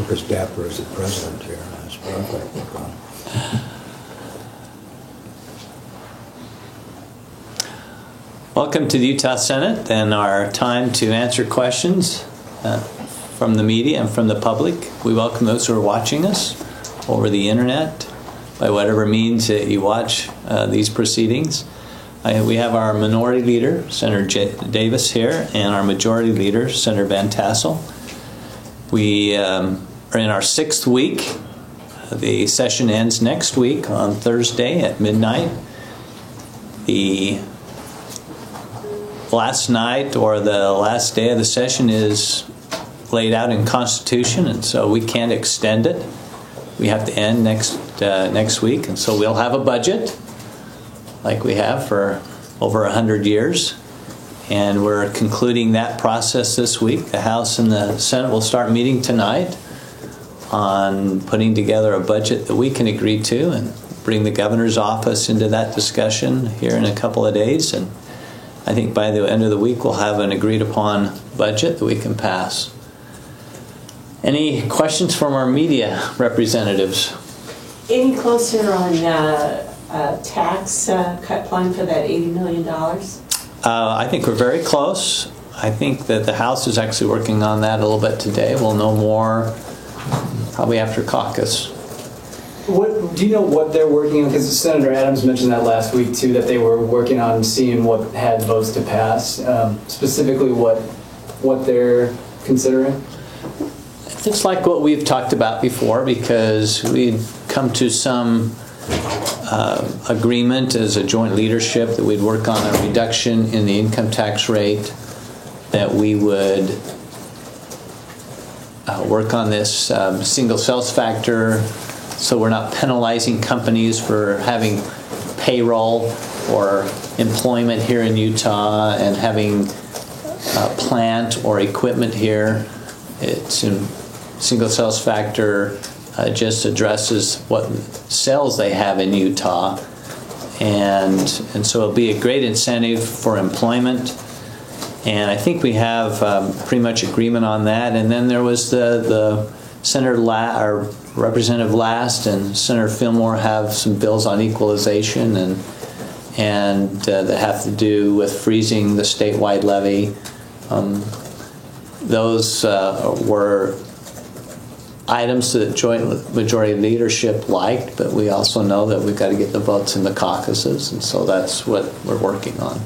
look as dapper as the president here. That's perfect. Welcome to the Utah Senate and our time to answer questions from the media and from the public. We welcome those who are watching us over the internet, by whatever means that you watch these proceedings. We have our Minority Leader, Senator Davis, here, and our Majority Leader, Senator Van Tassel. We are in our 6th week. The session ends next week on Thursday at midnight. The last night or the last day of the session is laid out in Constitution, and so we can't extend it. We have to end next week, and so we'll have a budget like we have for over 100 years, and we're concluding that process this week. The House and the Senate will start meeting tonight on putting together a budget that we can agree to and bring the governor's office into that discussion here in a couple of days, and I think by the end of the week we'll have an agreed upon budget that we can pass. Any questions from our media representatives? Any closer on tax cut plan for that $80 million? I think we're very close. I think that the House is actually working on that a little bit today. We'll know more probably after caucus. Do you know what they're working on? Because Senator Adams mentioned that last week too, that they were working on seeing what had votes to pass. Specifically, what they're considering. It's like what we've talked about before, because we'd come to some agreement as a joint leadership that we'd work on a reduction in the income tax rate, that we would work on this single sales factor, so we're not penalizing companies for having payroll or employment here in Utah and having plant or equipment here. It's in single sales factor just addresses what sales they have in Utah, and so it'll be a great incentive for employment. And I think we have pretty much agreement on that. And then there was the Senator Representative Last and Senator Fillmore have some bills on equalization and that have to do with freezing the statewide levy. Those were items that joint majority leadership liked, but we also know that we've got to get the votes in the caucuses, and so that's what we're working on.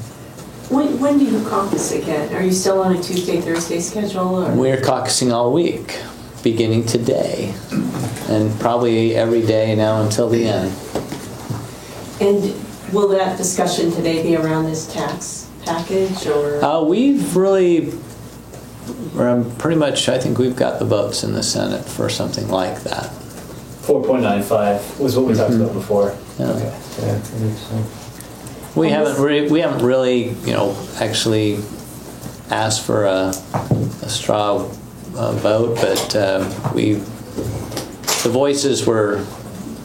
When do you caucus again? Are you still on a Tuesday, Thursday schedule? Or? We're caucusing all week, beginning today, and probably every day now until the end. And will that discussion today be around this tax package, or? We've really, pretty much, I think we've got the votes in the Senate for something like that. 4.95 was what we talked about before. Yeah. Okay. Yeah, that makes sense. We haven't really, actually asked for a straw vote, but the voices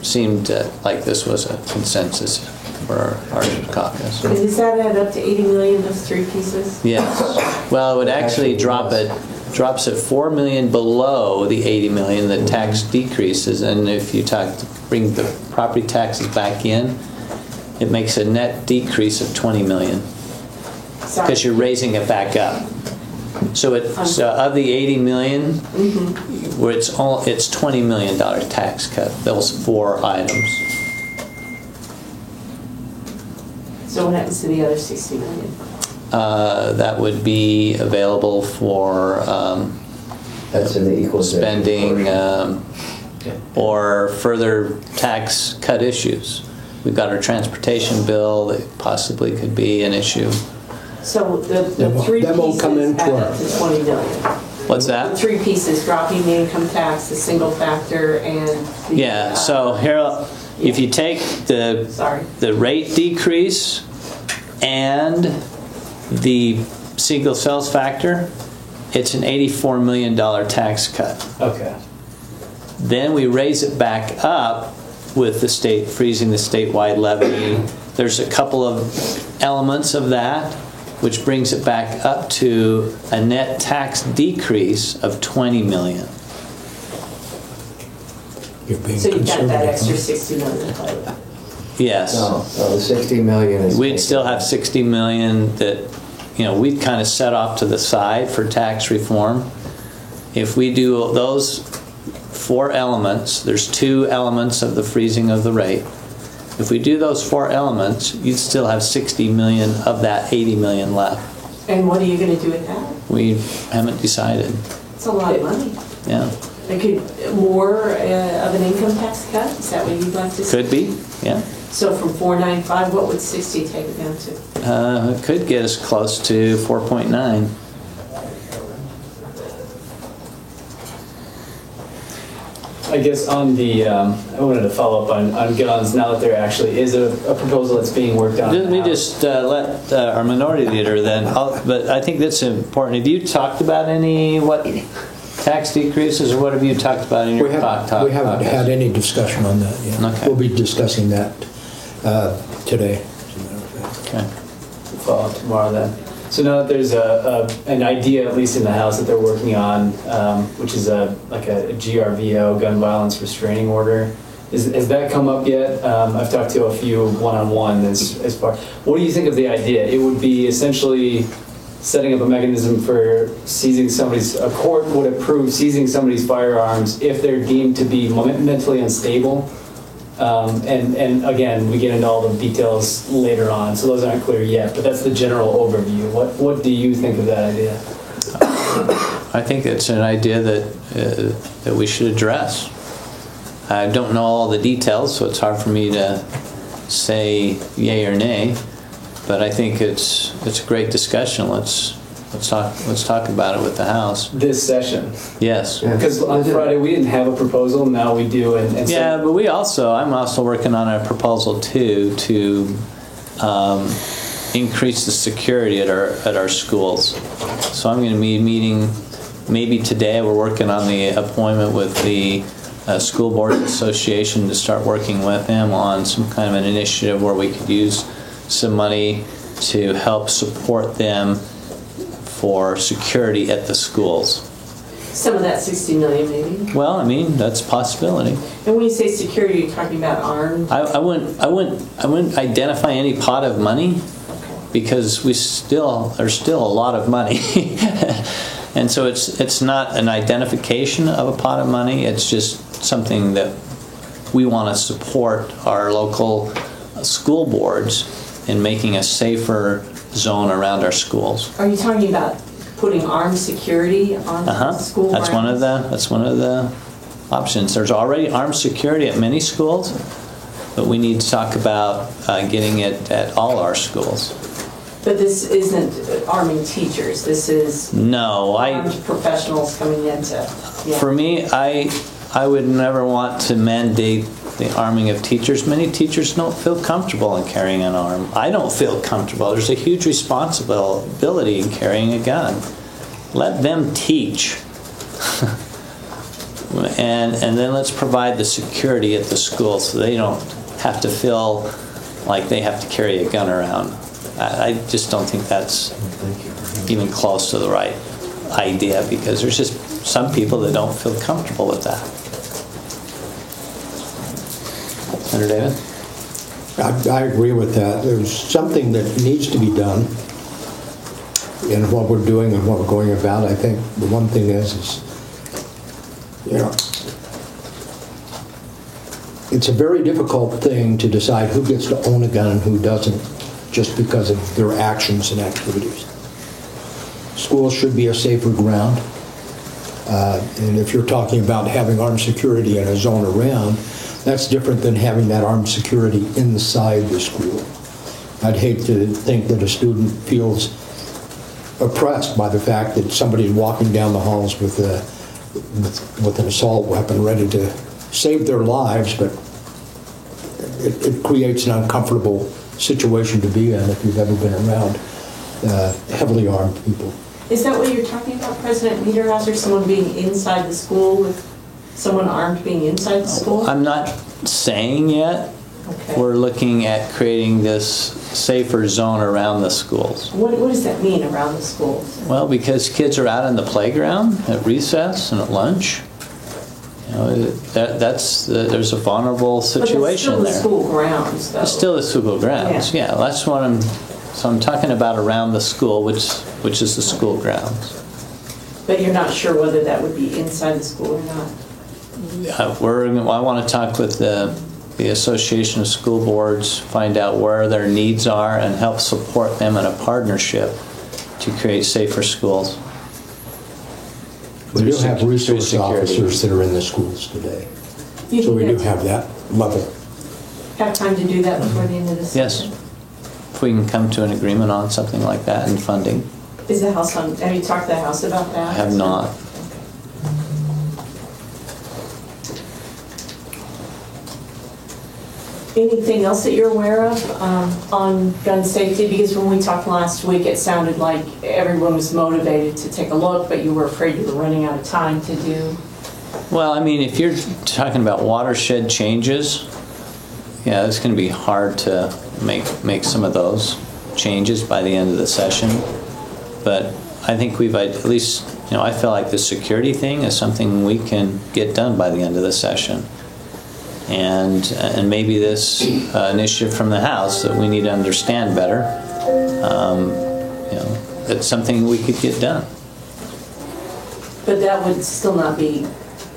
seemed like this was a consensus for our caucus. And does that add up to $80 million, those 3 pieces? Yes. Well, it would actually drops at $4 million below the $80 million that tax decreases, and if you bring the property taxes back in, it makes a net decrease of $20 million because you're raising it back up. So of the $80 million, where it's $20 million tax cut. Those 4 items. So what happens to the other $60 million? That would be available for That's in the equal spending or further tax cut issues. We've got our transportation bill that possibly could be an issue. So the 3 that won't pieces come into add our- up to $20 million. What's that? The 3 pieces, dropping the income tax, the single factor, and the... Yeah, so here, if you take the rate decrease and the single sales factor, it's an $84 million tax cut. Okay. Then we raise it back up with the state freezing the statewide levy. There's a couple of elements of that, which brings it back up to a net tax decrease of $20 million. You're being So you've got that conservative, extra huh? 60 million to play with. Yes. No, the 60 million is. We'd still have 60 million that, we'd kind of set off to the side for tax reform. If we do those 4 elements, there's 2 elements of the freezing of the rate. If we do those 4 elements, you'd still have 60 million of that 80 million left. And what are you going to do with that? We haven't decided. It's a lot of money. Yeah, Like more of an income tax cut? Is that what you'd like to see? could be, yeah. So from 495, what would 60 take it down to? It could get us close to 4.9. I guess on the, I wanted to follow up on guns, now that there actually is a proposal that's being worked on. Let me just let our minority leader then, but I think that's important. Have you talked about what tax decreases, or what have you talked about in your talk? We haven't had any discussion on that yet. Okay. We'll be discussing that today, as a matter of fact. Okay. Follow up tomorrow then. So now that there's an idea, at least in the House, that they're working on, which is like a GRVO, gun violence restraining order. Has that come up yet? I've talked to a few one-on-one as far. What do you think of the idea? It would be essentially setting up a mechanism for seizing a court would approve seizing somebody's firearms if they're deemed to be mentally unstable. And again, we get into all the details later on, so those aren't clear yet, but that's the general overview. What do you think of that idea? I think it's an idea that we should address. I don't know all the details, so it's hard for me to say yay or nay. But I think it's a great discussion. Let's talk about it with the House. This session. Yes. Because on Friday we didn't have a proposal, now we do. And so Yeah, but I'm also working on a proposal too to increase the security at our schools. So I'm going to be meeting maybe today. We're working on the appointment with the School Board Association to start working with them on some kind of an initiative where we could use some money to help support them for security at the schools. Some of that 60 million maybe? Well, I mean, that's a possibility. And when you say security, you're talking about armed? I wouldn't identify any pot of money because there's still a lot of money. And so it's not an identification of a pot of money, it's just something that we want to support our local school boards in making a safer zone around our schools. Are you talking about putting armed security on school That's grounds? That's one of the options. There's already armed security at many schools, but we need to talk about getting it at all our schools. But this isn't arming teachers. This is armed professionals coming into. Yeah. For me, I would never want to mandate the arming of teachers. Many teachers don't feel comfortable in carrying an arm. I don't feel comfortable. There's a huge responsibility in carrying a gun. Let them teach. and then let's provide the security at the school so they don't have to feel like they have to carry a gun around. I just don't think that's even close to the right idea because there's just some people that don't feel comfortable with that. Senator David? I agree with that. There's something that needs to be done in what we're doing and what we're going about. I think the one thing is it's a very difficult thing to decide who gets to own a gun and who doesn't, just because of their actions and activities. Schools should be a safer ground. And if you're talking about having armed security in a zone around, that's different than having that armed security inside the school. I'd hate to think that a student feels oppressed by the fact that somebody's walking down the halls with an assault weapon ready to save their lives, but it creates an uncomfortable situation to be in if you've ever been around heavily armed people. Is that what you're talking about, President Niederhauser? Someone being inside the school with someone armed being inside the school? I'm not saying yet. Okay. We're looking at creating this safer zone around the schools. What does that mean around the schools? Well, because kids are out in the playground at recess and at lunch. There's a vulnerable situation But it's still the there. school grounds, though. It's still the school grounds, Yeah. yeah, that's what I'm talking about around the school, which is the school grounds. But you're not sure whether that would be inside the school or not? I want to talk with the Association of School Boards, find out where their needs are and help support them in a partnership to create safer schools. We do have Through resource security. officers that are in the schools today. You So we do think have that level. have time to do that before the end of the Yes. session? If we can come to an agreement on something like that and funding. Is the House on, have you talked to the House about that? I have not. Anything else that you're aware of on gun safety? Because when we talked last week, it sounded like everyone was motivated to take a look, but you were afraid you were running out of time to do. Well, I mean, if you're talking about watershed changes, yeah, it's going to be hard to make some of those changes by the end of the session. But I think we've at least, I feel like the security thing is something we can get done by the end of the session. And maybe this initiative from the House that we need to understand better, it's something we could get done. But that would still not be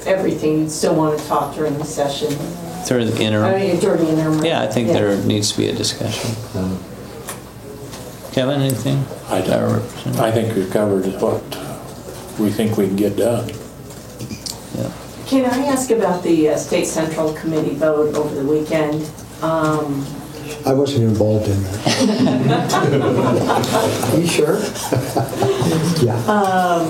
everything. You'd still want to talk during the session. Through the interim. I mean, during the interim. Yeah, I think there needs to be a discussion. Kevin, anything? I don't. I think we've covered what we think we can get done. Yeah. Can I ask about the State Central Committee vote over the weekend? I wasn't involved in that. You sure? Yeah.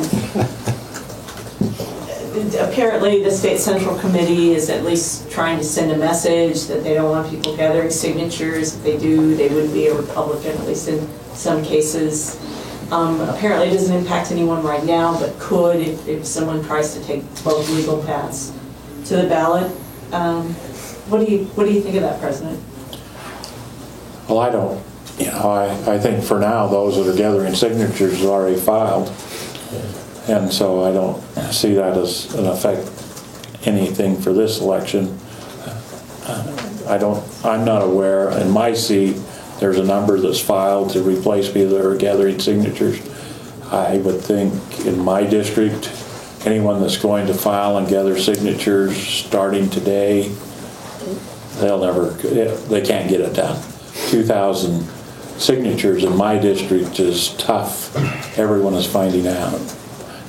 Apparently, the State Central Committee is at least trying to send a message that they don't want people gathering signatures. If they do, they would be a Republican, at least in some cases. Apparently, it doesn't impact anyone right now, but could if someone tries to take both legal paths to the ballot. What do you think of that, President? Well, I don't. I think for now those that are gathering signatures are already filed, and so I don't see that as an effect anything for this election. I'm not aware in my seat. There's a number that's filed to replace people that are gathering signatures. I would think in my district, anyone that's going to file and gather signatures starting today, they can't get it done. 2,000 signatures in my district is tough. Everyone is finding out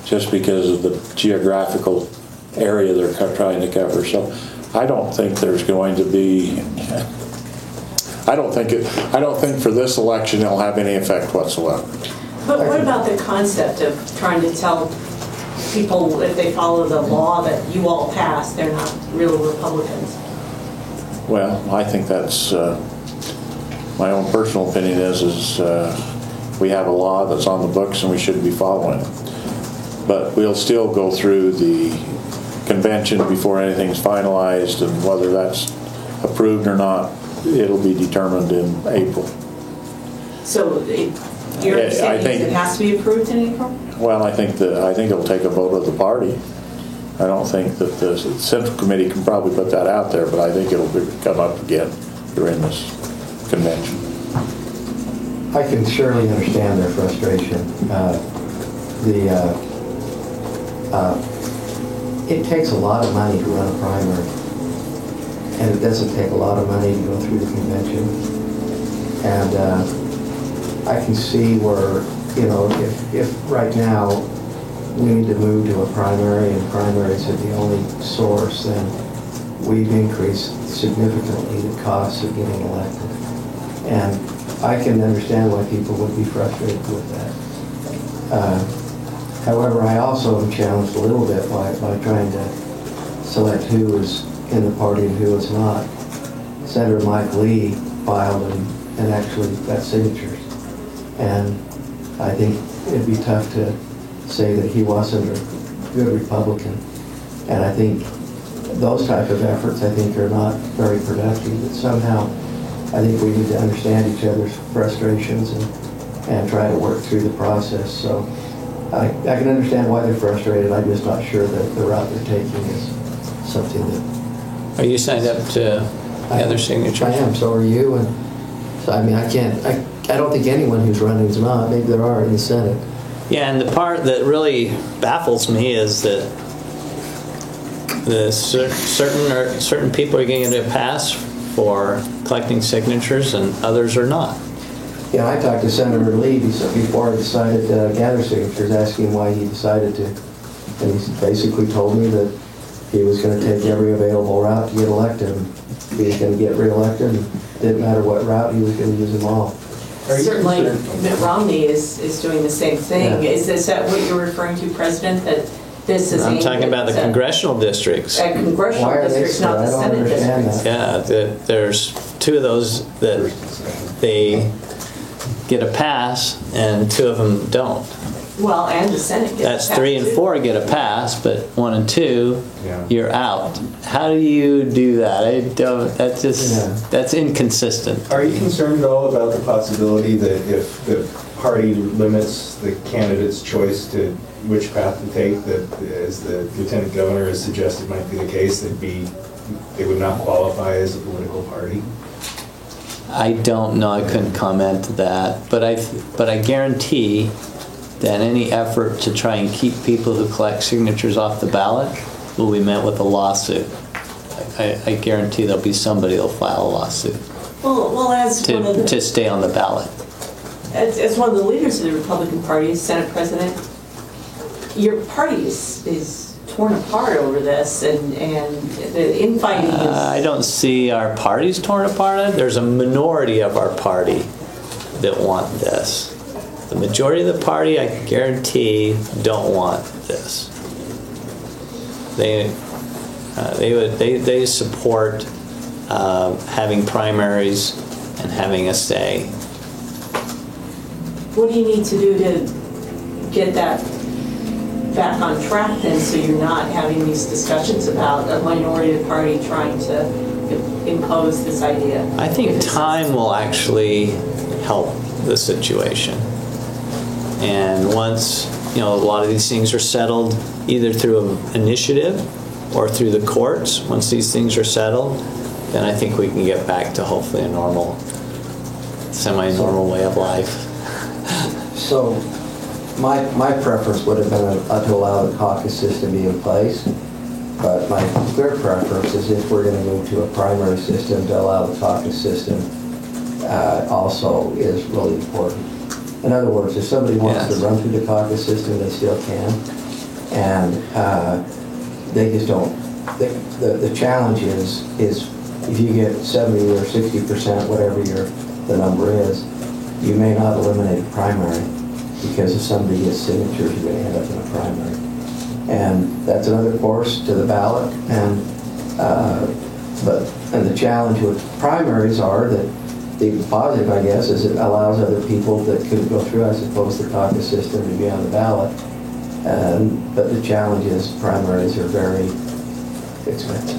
just because of the geographical area they're trying to cover. So I don't think there's going to be. I don't think for this election it'll have any effect whatsoever. But what about the concept of trying to tell people if they follow the law that you all passed, they're not real Republicans? Well, I think that's my own personal opinion is we have a law that's on the books and we shouldn't be following it. But we'll still go through the convention before anything's finalized, and whether that's approved or not, it'll be determined in April. So your understanding is it has to be approved in April? Well, I think it'll take a vote of the party. I don't think that the Central Committee can probably put that out there, but I think it'll come up again during this convention. I can surely understand their frustration. It takes a lot of money to run a primary, and it doesn't take a lot of money to go through the convention. And I can see where, if right now we need to move to a primary and primaries are the only source, then we've increased significantly the costs of getting elected. And I can understand why people would be frustrated with that. However, I also am challenged a little bit by trying to select who is in the party and who is not. Senator Mike Lee filed and actually got signatures. And I think it'd be tough to say that he wasn't a good Republican. And I think those type of efforts, I think, are not very productive. But somehow, I think we need to understand each other's frustrations and try to work through the process. So I can understand why they're frustrated. I'm just not sure that the route they're taking is something that Are you signed up to gather signatures? I am, so are you, and so I mean, I don't think anyone who's running is not. Maybe there are in the Senate. Yeah, and the part that really baffles me is that certain people are getting a pass for collecting signatures and others are not. Yeah, I talked to Senator Lee before I decided to gather signatures, asking why he decided to. And he basically told me that he was going to take every available route to get elected. He was going to get reelected, and it didn't matter what route, he was going to use them all. Certainly, Mitt Romney is doing the same thing. Yeah. Is that what you're referring to, President, that this is I'm aimed talking about the at congressional districts. At congressional Why are they districts, not the so? I don't Senate understand districts. that. Yeah, there's two of those that they get a pass and two of them don't. Well, and the Senate gets That's 3 and 4 get a pass, but 1 and 2, you're out. How do you do that? I don't. That's just that's inconsistent. Are you concerned at all about the possibility that if the party limits the candidate's choice to which path to take, that as the Lieutenant Governor has suggested might be the case, they would not qualify as a political party? I don't know. I couldn't comment to that, but I guarantee that any effort to try and keep people who collect signatures off the ballot will be met with a lawsuit. I guarantee there'll be somebody who'll file a lawsuit Well, as one of to stay on the ballot. As one of the leaders of the Republican Party, Senate President, your party is torn apart over this, and the infighting is... I don't see our parties torn apart. There's a minority of our party that want this. The majority of the party, I can guarantee, don't want this. They support having primaries and having a say. What do you need to do to get that back on track then, so you're not having these discussions about a minority of the party trying to impose this idea? I think time will actually help the situation. And once, a lot of these things are settled, either through an initiative or through the courts, once these things are settled, then I think we can get back to hopefully a normal, semi-normal way of life. So my preference would have been to allow the caucus system to be in place, but my clear preference is if we're going to move to a primary system, to allow the caucus system also is really important. In other words, if somebody wants to run through the caucus system, they still can, and they just don't. The challenge is if you get 70 or 60%, whatever the number is, you may not eliminate a primary, because if somebody gets signatures, you're going to end up in a primary, and that's another course to the ballot. And the challenge with primaries are that the positive, I guess, is it allows other people that couldn't go through, I suppose, the caucus system to be on the ballot. But the challenge is primaries are very expensive.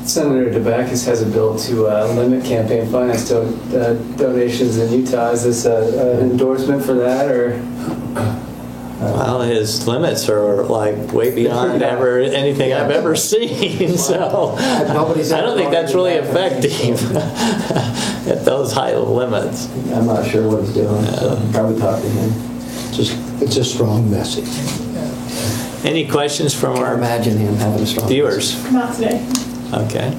Senator DeBackus has a bill to limit campaign finance donations in Utah. Is this an endorsement for that, or? Well, his limits are like way beyond anything I've ever seen. So I don't think that's really effective at those high limits. I'm not sure what he's doing, so probably talk to him. It's a strong message. Any questions from Can't our imagine him having a strong viewers? Not today. Okay.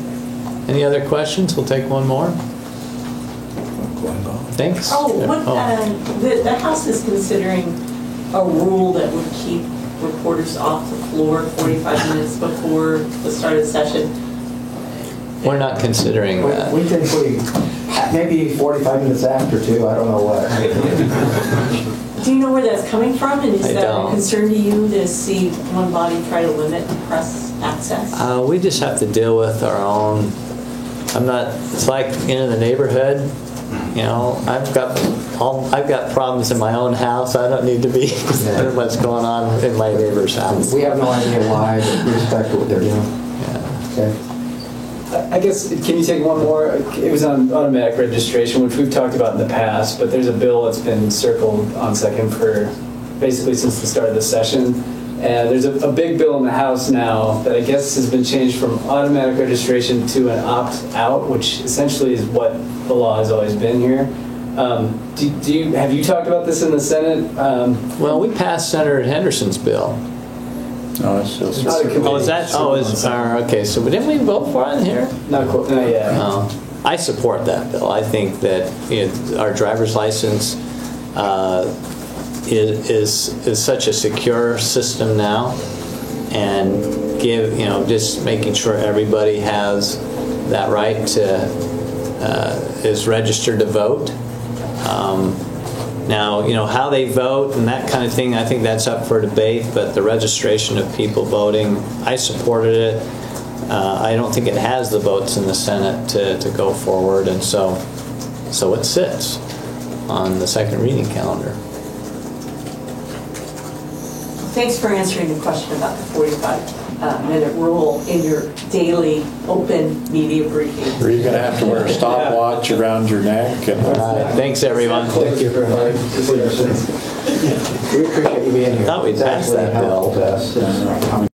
Any other questions? We'll take one more. Thanks. The House is considering a rule that would keep reporters off the floor 45 minutes before the start of the session. We're not considering that. We think maybe 45 minutes after too. I don't know what. Do you know where that's coming from? And is I that don't. a concern to you to see one body try to limit press access? We just have to deal with our own. It's like in the neighborhood. I've got problems in my own house. I don't need to be concerned what's going on in my neighbor's house. We have no idea why, but we respect what they're doing. Yeah. Okay. I guess, can you take one more? It was on automatic registration, which we've talked about in the past, but there's a bill that's been circled on second for basically since the start of the session. And there's a big bill in the House now that I guess has been changed from automatic registration to an opt-out, which essentially is what the law has always been here. Have you talked about this in the Senate? Well, we passed Senator Henderson's bill. No, it's still. It's not a committee. Oh, is that? Oh, is okay. So, didn't we vote for it here? Not yet. I support that bill. I think that our driver's license is such a secure system now, and just making sure everybody has that right to is registered to vote. Now, how they vote and that kind of thing, I think that's up for debate, but the registration of people voting, I supported it. I don't think it has the votes in the Senate to go forward, and so it sits on the second reading calendar. Thanks for answering the question about the 45-minute rule in your daily open media briefing. Are you going to have to wear a stopwatch around your neck? All right, thanks everyone. Thank you very much. We appreciate you being here. Thought we'd It's passed actually that bill. helpful to us.